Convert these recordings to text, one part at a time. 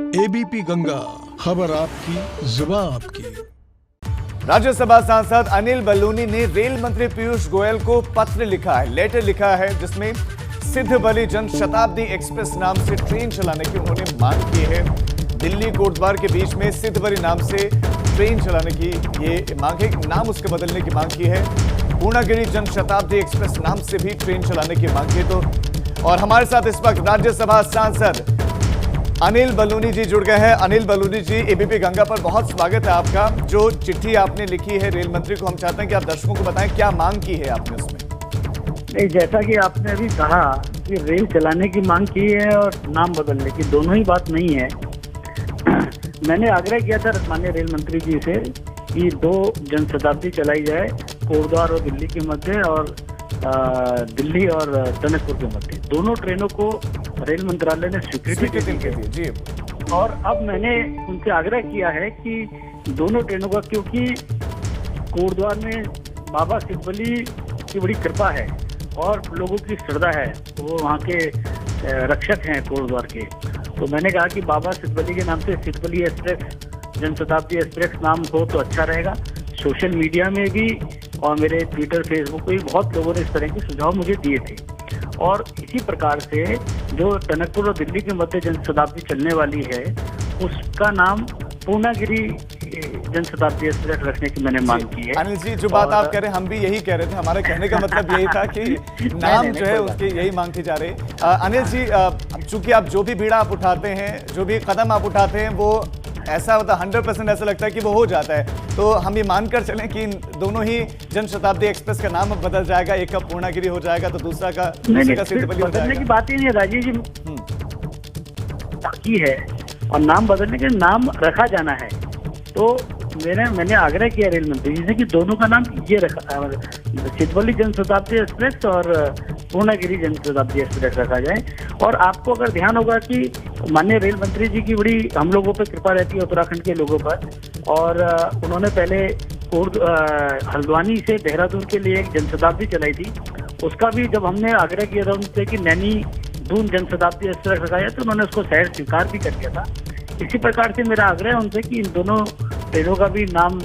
ABP Ganga, खबर आपकी, जुबान आपकी। राज्यसभा सांसद अनिल बलूनी ने रेल मंत्री पीयूष गोयल को पत्र लिखा है, लेटर लिखा है, जिसमें सिद्धबली जनशताब्दी एक्सप्रेस नाम से ट्रेन चलाने की उन्होंने मांग की है। दिल्ली कोटद्वार के बीच में सिद्धबली नाम से ट्रेन चलाने की ये मांग है, नाम उसके बदलने की मांग की है। पूर्णागिरी जनशताब्दी एक्सप्रेस नाम से भी ट्रेन चलाने की मांग की। तो और हमारे साथ इस वक्त राज्यसभा सांसद अनिल बलूनी जी जुड़ गए हैं। अनिल बलूनी जी, एबीपी गंगा पर बहुत स्वागत है आपका। जो चिट्ठी आपने लिखी है रेल मंत्री को, हम चाहते हैं कि आप दर्शकों को बताएं क्या मांग की है आपने उसमें। नहीं, जैसा कि आपने अभी कहा कि रेल चलाने की मांग की है और नाम बदलने की, दोनों ही बात नहीं है। मैंने आग्रह किया था माननीय रेल मंत्री जी से कि 2 जनशताब्दी चलाई जाए, कोटद्वार और दिल्ली के मध्य और दिल्ली और टनकपुर के मध्य। दोनों ट्रेनों को रेल मंत्रालय ने स्वीकृति दी जी। और अब मैंने उनसे आग्रह किया है कि दोनों ट्रेनों का, क्योंकि कोटद्वार में बाबा सिद्धबली की बड़ी कृपा है और लोगों की श्रद्धा है, वो वहाँ के रक्षक हैं कोटद्वार के। तो मैंने कहा कि बाबा सिद्धबली के नाम से सिद्धबली एक्सप्रेस, जनशताब्दी एक्सप्रेस नाम हो तो अच्छा रहेगा। सोशल मीडिया में भी और मेरे ट्विटर, फेसबुक पे भी बहुत लोगों ने इस तरह के सुझाव मुझे दिए थे। और इसी प्रकार से जो टनकपुर और दिल्ली के मध्य जनशताब्दी चलने वाली है, उसका नाम पूर्णागिरी जनशताब्दी एक्सप्रेस रखने की मैंने मांग की है। अनिल जी, जो बात आप कह रहे हैं हम भी यही कह रहे थे, हमारे कहने का मतलब यही था कि नाम जो है उसकी यही मांग की जा रही है। अनिल जी, चूंकि आप जो भी बीड़ा आप उठाते हैं, जो भी कदम आप उठाते हैं, वो ऐसा होता है 100% ऐसा लगता है कि वो हो जाता है। तो हम ये मानकर चलें कि दोनों ही जनशताब्दी एक्सप्रेस का नाम अब बदल जाएगा, एक का पूर्णागिरी हो जाएगा तो दूसरा का सिद्धबली हो जाएगा। की बात ही नहीं है राजीव जी, बाकी है और नाम बदलने के, नाम रखा जाना है। तो मैंने आग्रह किया रेल मंत्री जी से कि दोनों का नाम ये रखा, सिद्धबली जनशताब्दी एक्सप्रेस और पूर्णागिरी जनशताब्दी एक्सप्रेस रखा जाए। और आपको अगर ध्यान होगा कि माननीय रेल मंत्री जी की बड़ी हम लोगों पर कृपा रहती है, उत्तराखंड के लोगों पर। और उन्होंने पहले हल्द्वानी से देहरादून के लिए एक जनशताब्दी चलाई थी, उसका भी जब हमने आग्रह किया था उनसे कि नैनी दून जनशताब्दी एक्सप्रेस रखा जाए, तो उन्होंने उसको शायद स्वीकार भी कर दिया था। इसी प्रकार से मेरा आग्रह है उनसे कि इन दोनों ट्रेनों का भी नाम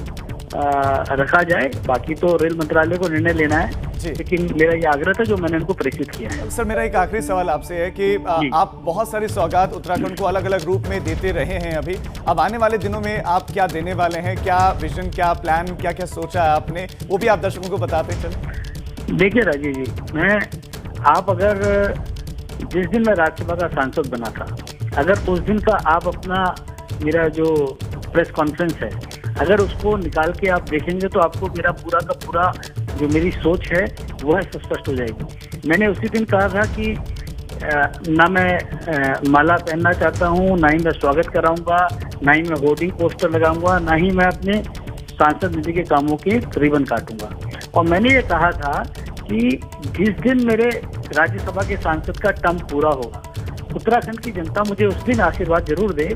रखा जाए। बाकी तो रेल मंत्रालय को निर्णय लेना है, लेकिन मेरा ये आग्रह था जो मैंने उनको प्रेषित किया है। सर, मेरा एक आखिरी सवाल आपसे है कि आप बहुत सारी सौगात उत्तराखंड को अलग अलग रूप में देते रहे हैं अभी, अब आने वाले दिनों में आप क्या देने वाले हैं? क्या विजन, क्या प्लान, क्या क्या सोचा है आपने, वो भी आप दर्शकों को बताते चलें। देखिए राजीव जी, आप अगर जिस दिन मैं राज्यसभा का सांसद बना था, अगर उस दिन का आप अपना मेरा जो प्रेस कॉन्फ्रेंस है, अगर उसको निकाल के आप देखेंगे तो आपको मेरा पूरा का पूरा जो मेरी सोच है वह स्पष्ट हो जाएगी। मैंने उसी दिन कहा था कि ना मैं माला पहनना चाहता हूँ, ना ही मैं स्वागत कराऊंगा, ना ही मैं होर्डिंग पोस्टर लगाऊंगा, ना ही मैं अपने सांसद निधि के कामों के रिबन काटूंगा। और मैंने ये कहा था कि जिस दिन मेरे राज्यसभा के सांसद का टर्म पूरा होगा, उत्तराखंड की जनता मुझे उस दिन आशीर्वाद जरूर दे।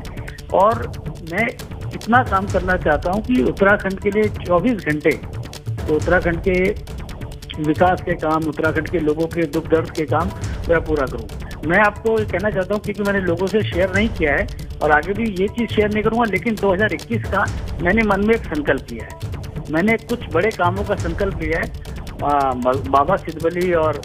और मैं इतना काम करना चाहता हूं कि उत्तराखंड के लिए 24 घंटे, तो उत्तराखंड के विकास के काम, उत्तराखंड के लोगों के दुख दर्द के काम मैं पूरा करूं। मैं आपको कहना चाहता हूं, क्योंकि मैंने लोगों से शेयर नहीं किया है और आगे भी ये चीज़ शेयर नहीं करूंगा, लेकिन 2021 का मैंने मन में एक संकल्प लिया है। मैंने कुछ बड़े कामों का संकल्प लिया है। बाबा सिद्धबली और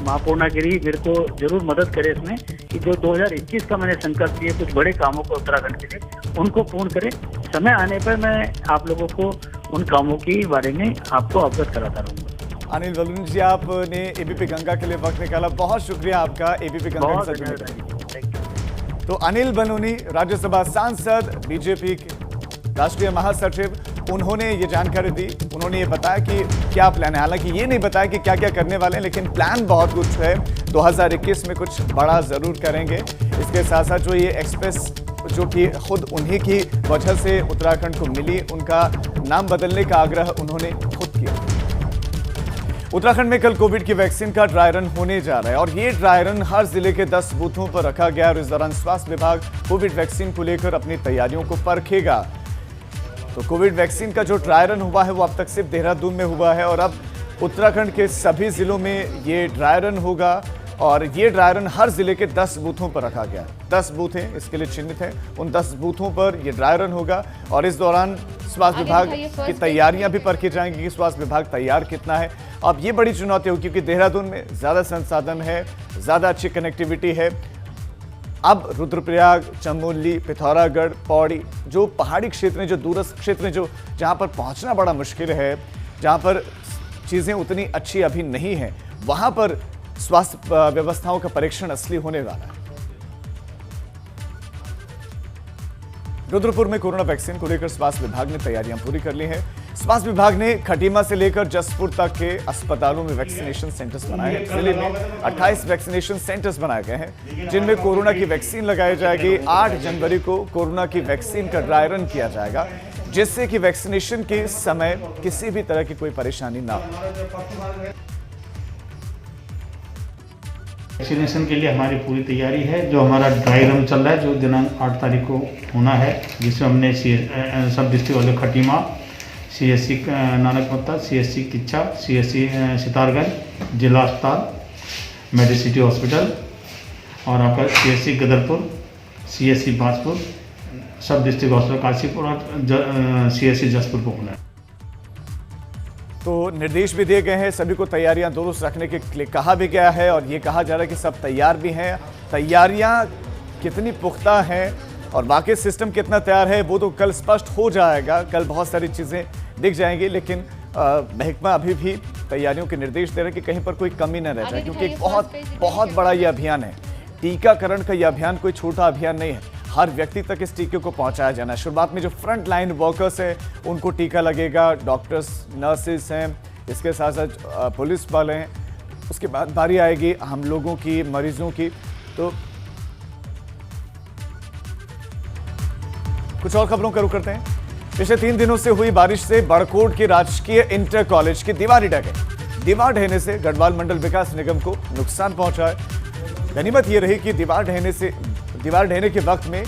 माँ पूर्णागिरी मेरे को जरूर मदद करे इसमें, कि जो 2021 का मैंने संकल्प लिए कुछ बड़े कामों को उत्तराखंड के लिए, उनको पूर्ण करें। समय आने पर मैं आप लोगों को उन कामों के बारे में आपको अवगत कराता रहूंगा। अनिल बलूनी जी, आपने एबीपी गंगा के लिए वक्त निकाला, बहुत शुक्रिया आपका एबीपी गंगा के साथ। तो अनिल बलूनी, राज्यसभा सांसद, बीजेपी राष्ट्रीय महासचिव, उन्होंने ये जानकारी दी। उन्होंने ये बताया कि क्या प्लान है, हालांकि ये नहीं बताया कि क्या क्या करने वाले हैं, लेकिन प्लान बहुत कुछ है। 2021 में कुछ बड़ा जरूर करेंगे। इसके साथ साथ जो ये एक्सप्रेस, जो कि खुद उन्हीं की वजह से उत्तराखंड को मिली, उनका नाम बदलने का आग्रह उन्होंने खुद किया। उत्तराखंड में कल कोविड की वैक्सीन का ड्राई रन होने जा रहा है और ये ड्राई रन हर जिले के 10 बूथों पर रखा गया और इस दौरान स्वास्थ्य विभाग कोविड वैक्सीन को लेकर अपनी तैयारियों को परखेगा। तो कोविड वैक्सीन का जो ड्राई रन हुआ है वो अब तक सिर्फ देहरादून में हुआ है और अब उत्तराखंड के सभी जिलों में ये ड्राई रन होगा और ये ड्राई रन हर जिले के 10 बूथों पर रखा गया है। 10 बूथ हैं इसके लिए चिन्हित हैं, उन 10 बूथों पर ये ड्राई रन होगा और इस दौरान स्वास्थ्य विभाग की तैयारियां भी परखी जाएंगी कि स्वास्थ्य विभाग तैयार कितना है। अब ये बड़ी चुनौती होगी क्योंकि देहरादून में ज़्यादा संसाधन है, ज़्यादा अच्छी कनेक्टिविटी है। अब रुद्रप्रयाग, चमोली, पिथौरागढ़, पौड़ी, जो पहाड़ी क्षेत्र हैं, जो दूरस्थ क्षेत्र हैं, जो जहाँ पर पहुँचना बड़ा मुश्किल है, जहाँ पर चीज़ें उतनी अच्छी अभी नहीं हैं, वहाँ पर स्वास्थ्य व्यवस्थाओं का परीक्षण असली होने वाला है। रुद्रपुर में कोरोना वैक्सीन को लेकर स्वास्थ्य विभाग ने तैयारियां पूरी कर ली हैं। स्वास्थ्य विभाग ने खटीमा से लेकर जसपुर तक के अस्पतालों में वैक्सीनेशन सेंटर्स बनाए हैं। जिले में 28 वैक्सीनेशन सेंटर्स बनाए गए हैं जिनमें कोरोना की वैक्सीन लगाई जाएगी। 8 जनवरी को कोरोना की वैक्सीन का ड्राई रन किया जाएगा जिससे कि वैक्सीनेशन के समय किसी भी तरह की कोई परेशानी ना हो। वैक्सीनेशन के लिए हमारी पूरी तैयारी है। जो हमारा ड्राई रन चल रहा है, जो दिनांक 8 तारीख को होना है, जिसमें हमने सब डिस्ट्रिक्ट वाले Khatima, CSC Nanakmatta, CSC Kichha, CSC Sitarganj, जिला अस्पताल, मेडिसिटी हॉस्पिटल और आपका CSC गदरपुर, CSC बाजपुर, सब डिस्ट्रिक्ट हॉस्पिटल काशीपुर और CSC जसपुर को होना है। तो निर्देश भी दिए गए हैं, सभी को तैयारियां दुरुस्त रखने के लिए कहा भी गया है और ये कहा जा रहा है कि सब तैयार भी हैं। तैयारियां कितनी पुख्ता हैं और बाकी सिस्टम कितना तैयार है वो तो कल स्पष्ट हो जाएगा। कल बहुत सारी चीज़ें दिख जाएंगी, लेकिन महकमा अभी भी तैयारियों के निर्देश दे रहा है कि कहीं पर कोई कमी न रह जाए, क्योंकि बहुत बड़ा ये अभियान है। टीकाकरण का ये अभियान कोई छोटा अभियान नहीं है, हर व्यक्ति तक इस टीके को पहुंचाया जाना है। शुरुआत में जो फ्रंट लाइन वर्कर्स हैं उनको टीका लगेगा, डॉक्टर्स, नर्सेस हैं, इसके साथ साथ पुलिस वाले हैं। उसके बाद बारी आएगी हम लोगों की, मरीजों की। तो कुछ और खबरों का रुख करते हैं। पिछले 3 दिनों से हुई बारिश से बड़कोट के राजकीय इंटर कॉलेज की दीवार ढह गई। दीवार ढहने से गढ़वाल मंडल विकास निगम को नुकसान पहुंचा है। गनीमत यह रही कि दीवार ढहने के वक्त में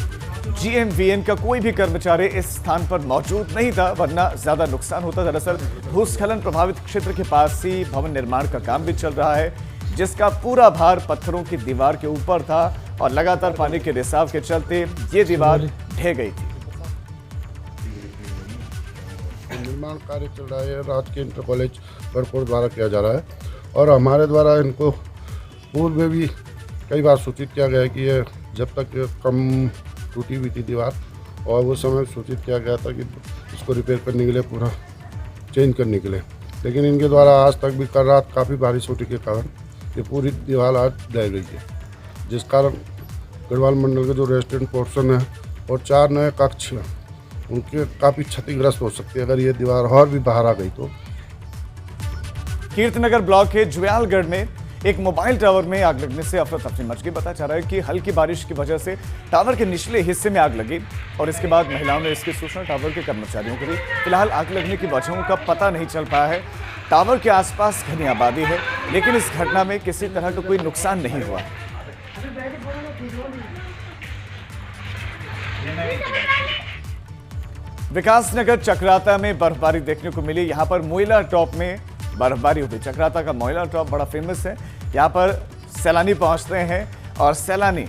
GMVN का कोई भी कर्मचारी इस स्थान पर मौजूद नहीं था, वरना ज्यादा नुकसान होता। दरअसल भूस्खलन प्रभावित क्षेत्र के पास ही भवन निर्माण का काम भी चल रहा है, जिसका पूरा भार पत्थरों की दीवार के ऊपर था और लगातार पानी के रिसाव के चलते ये दीवार ढह गई थी। निर्माण कार्य चल रहा है, राजकीय इंटर कॉलेज बड़कोट द्वारा किया जा रहा है और हमारे द्वारा इनको पूर्व में भी कई बार सूचित किया गया है कि ये जब तक कम टूटी हुई थी दीवार, और वो समय सूचित किया गया था कि इसको रिपेयर करने के लिए, पूरा चेंज करने के लिए, लेकिन इनके द्वारा आज तक भी कल रात काफ़ी बारिश होने के कारण ये पूरी दीवार आज ढह गई है, जिस कारण गढ़वाल मंडल के जो रेजिडेंट पोर्शन है और 4 नए कक्ष हैं उनके काफ़ी क्षतिग्रस्त हो सकती है अगर ये दीवार और भी बाहर आ गई तो। कीर्तनगर ब्लॉक के जुयालगढ़ में एक मोबाइल टावर में आग लगने से अफरा तफरी मच गई। पता चला है कि हल्की बारिश की वजह से टावर के निचले हिस्से में आग लगी और इसके बाद महिलाओं ने इसकी सूचना टावर के कर्मचारियों को दी। फिलहाल आग लगने की वजहों का पता नहीं चल पाया है। टावर के आसपास घनी आबादी है, लेकिन इस घटना में किसी तरह का कोई नुकसान नहीं हुआ। विकासनगर चक्राता में बर्फबारी देखने को मिली। यहाँ पर मोइला टॉप में बर्फबारी हुई। चक्राता का मोइला टॉप बड़ा फेमस है, यहाँ पर सैलानी पहुँचते हैं और सैलानी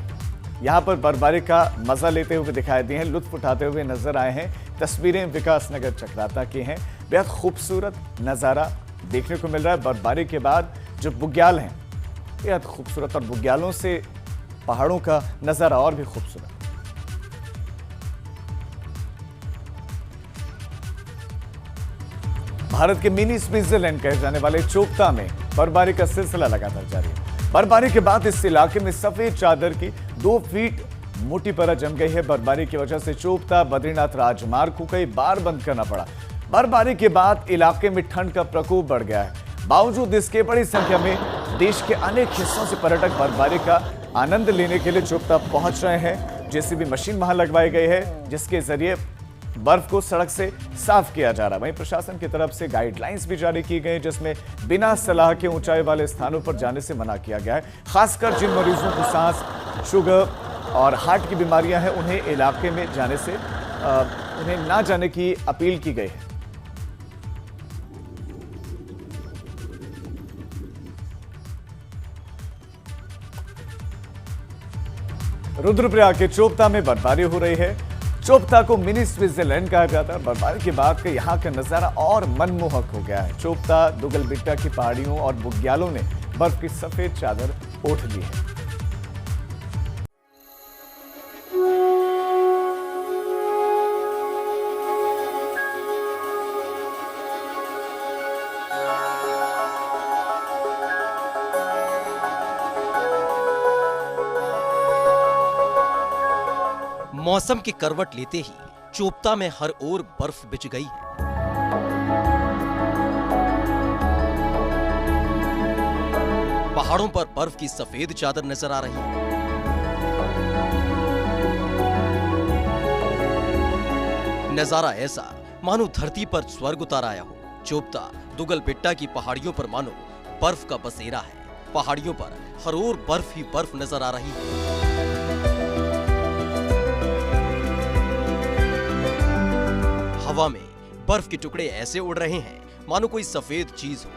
यहाँ पर बर्फबारी का मजा लेते हुए दिखाई दिए हैं, लुत्फ उठाते हुए नजर आए हैं। तस्वीरें विकासनगर चक्राता की हैं। बेहद खूबसूरत नज़ारा देखने को मिल रहा है। बर्फबारी के बाद जो बुग्याल हैं बेहद खूबसूरत, और बुग्यालों से पहाड़ों का नज़ारा और भी खूबसूरत। भारत के मिनी स्विट्जरलैंड कहे जाने वाले चोपता में बर्फबारी का सिलसिला लगातार जारी है। बर्फबारी के बाद इस इलाके में सफेद चादर की 2 फीट मोटी परत जम गई है। बर्फबारी की वजह से चोपता बद्रीनाथ राजमार्ग को कई बार बंद करना पड़ा। बर्फबारी के बाद इलाके में ठंड का प्रकोप बढ़ गया है। बावजूद इसके बड़ी संख्या में देश के अनेक हिस्सों से पर्यटक बर्फबारी का आनंद लेने के लिए चोपता पहुंच रहे हैं। जेसीबी मशीन वहां लगवाई गई है, जिसके जरिए बर्फ को सड़क से साफ किया जा रहा है। वहीं प्रशासन की तरफ से गाइडलाइंस भी जारी की गई, जिसमें बिना सलाह के ऊंचाई वाले स्थानों पर जाने से मना किया गया है। खासकर जिन मरीजों को सांस, शुगर और हार्ट की बीमारियां हैं, उन्हें इलाके में जाने से उन्हें ना जाने की अपील की गई है। रुद्रप्रयाग के चोपता में बर्फबारी हो रही है। चोपता को मिनी स्विट्जरलैंड कहा जाता है। बर्फबारी के बाद का यहाँ का नजारा और मनमोहक हो गया है। चोपता दुगलबिट्टा की पहाड़ियों और बुग्यालों ने बर्फ की सफेद चादर ओढ़ ली है। मौसम की करवट लेते ही चोपता में हर ओर बर्फ बिछ गई है। पहाड़ों पर बर्फ की सफेद चादर नजर आ रही है। नजारा ऐसा मानो धरती पर स्वर्ग उतर आया हो। चोपता दुगलबिट्टा की पहाड़ियों पर मानो बर्फ का बसेरा है। पहाड़ियों पर हर ओर बर्फ ही बर्फ नजर आ रही है। हवा में बर्फ के टुकड़े ऐसे उड़ रहे हैं मानो कोई सफेद चीज हो।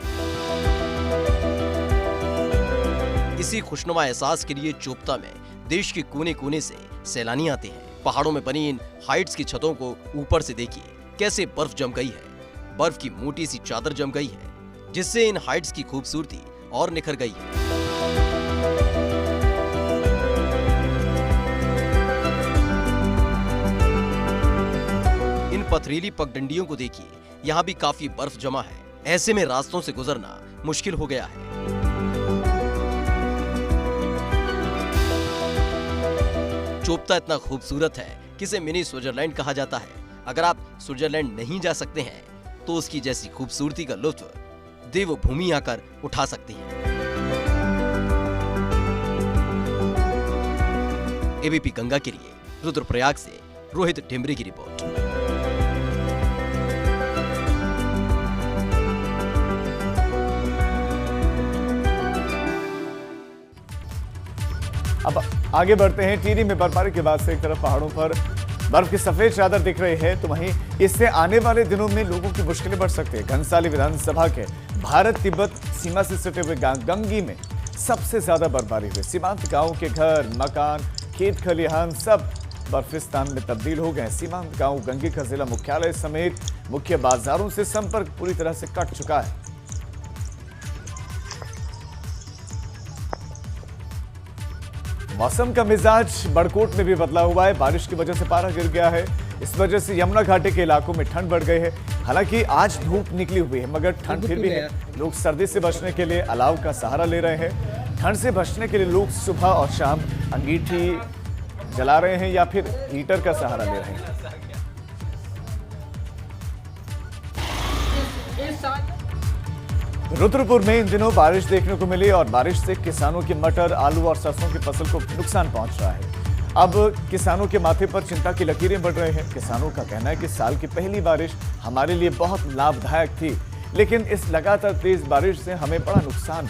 इसी खुशनुमा एहसास के लिए चोपता में देश के कोने कोने से सैलानी आते हैं। पहाड़ों में बनी इन हाइट्स की छतों को ऊपर से देखिए कैसे बर्फ जम गई है। बर्फ की मोटी सी चादर जम गई है जिससे इन हाइट्स की खूबसूरती और निखर गई है। इन पथरीली पगडंडियों को देखिए, यहाँ भी काफी बर्फ जमा है। ऐसे में रास्तों से गुजरना मुश्किल हो गया है। चोपता इतना खूबसूरत है कि इसे मिनी स्विट्जरलैंड कहा जाता है। अगर आप स्विट्जरलैंड नहीं जा सकते हैं तो उसकी जैसी खूबसूरती का लुत्फ देवभूमि आकर उठा सकते हैं। एबीपी गंगा के लिए रुद्रप्रयाग से रोहित ढिमरी की रिपोर्ट। अब आगे बढ़ते हैं। टिहरी में बर्फबारी के बाद से एक तरफ पहाड़ों पर बर्फ की सफेद चादर दिख रही है तो वहीं इससे आने वाले दिनों में लोगों की मुश्किलें बढ़ सकती है। घनसाली विधानसभा के भारत तिब्बत सीमा से सटे हुए गंगी में सबसे ज्यादा बर्फबारी हुई। सीमांत गांव के घर, मकान, खेत खलिहान सब बर्फिस्तान में तब्दील हो गए। सीमांत गांव गंगी का जिला मुख्यालय समेत मुख्य बाजारों से संपर्क पूरी तरह से कट चुका है। मौसम का मिजाज बड़कोट में भी बदला हुआ है। बारिश की वजह से पारा गिर गया है। इस वजह से यमुना घाटी के इलाकों में ठंड बढ़ गई है। हालांकि आज धूप निकली हुई है मगर ठंड फिर भी है। लोग सर्दी से बचने के लिए अलाव का सहारा ले रहे हैं। ठंड से बचने के लिए लोग सुबह और शाम अंगीठी जला रहे हैं या फिर हीटर का सहारा ले रहे हैं। रुद्रपुर में इन दिनों बारिश देखने को मिली और बारिश से किसानों की मटर, आलू और सरसों की फसल को नुकसान पहुंच रहा है। अब किसानों के माथे पर चिंता की लकीरें बढ़ रहे हैं। किसानों का कहना है कि साल की पहली बारिश हमारे लिए बहुत लाभदायक थी, लेकिन इस लगातार तेज बारिश से हमें बड़ा नुकसान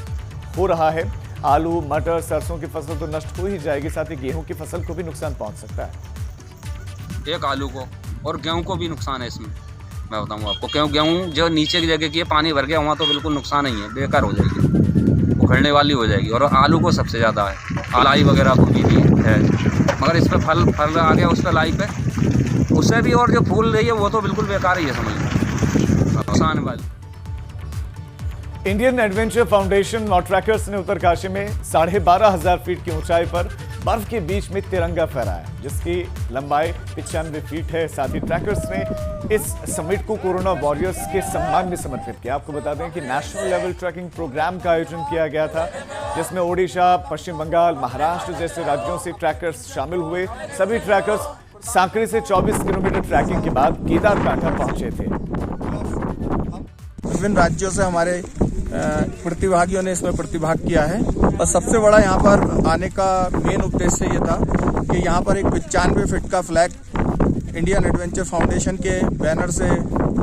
हो रहा है। आलू, मटर, सरसों की फसल तो नष्ट हो ही जाएगी, साथ ही गेहूं की फसल को भी नुकसान पहुंच सकता है। एक आलू को और गेहूं को भी नुकसान है इसमें। मैं बताऊं आपको, क्यों गेहूं जो नीचे की जगह की है, पानी भर गया वहाँ तो बिल्कुल नुकसान ही है, बेकार हो जाएगी, उखड़ने वाली हो जाएगी। और आलू को सबसे ज़्यादा है, लाई वगैरह को भी है, मगर इस पर फल आ गया उस पर लाई पे, उससे भी। और जो फूल रही है वो तो बिल्कुल बेकार ही है, समझ लो, नुकसान वाली। इंडियन एडवेंचर फाउंडेशन और ट्रैकर्स ने उत्तरकाशी में 12,500 फीट की ऊंचाई पर बर्फ के बीच में तिरंगा फहराया, जिसकी लंबाई 95 फीट है। साथ ही ट्रैकर्स ने इस समिट को कोरोना वॉरियर्स के सम्मान में समर्पित किया। आपको बता दें कि नेशनल लेवल ट्रैकिंग प्रोग्राम का आयोजन किया गया था, जिसमें ओडिशा, पश्चिम बंगाल, महाराष्ट्र जैसे राज्यों से ट्रैकर्स शामिल हुए। सभी ट्रैकर्स सांकरी से 24 किलोमीटर ट्रैकिंग के बाद केदारकांठा पहुंचे थे। विभिन्न राज्यों से हमारे प्रतिभागियों ने इसमें प्रतिभाग किया है और सबसे बड़ा यहाँ पर आने का मेन उद्देश्य ये था कि यहाँ पर एक 95 फीट का फ्लैग इंडियन एडवेंचर फाउंडेशन के बैनर से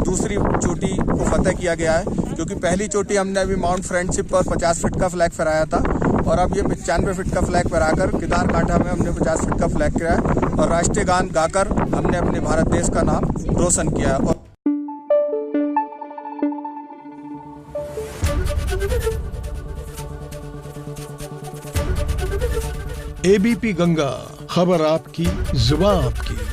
दूसरी चोटी को फतेह किया गया है, क्योंकि पहली चोटी हमने अभी माउंट फ्रेंडशिप पर 50 फीट का फ्लैग फहराया था और अब ये 95 फीट का फ्लैग फहराकर केदारकांठा में हमने 50 फीट का फ्लैग गिराया और राष्ट्रीय गान गाकर हमने अपने भारत देश का नाम रोशन किया है। एबीपी गंगा, खबर आपकी, जुबान आपकी।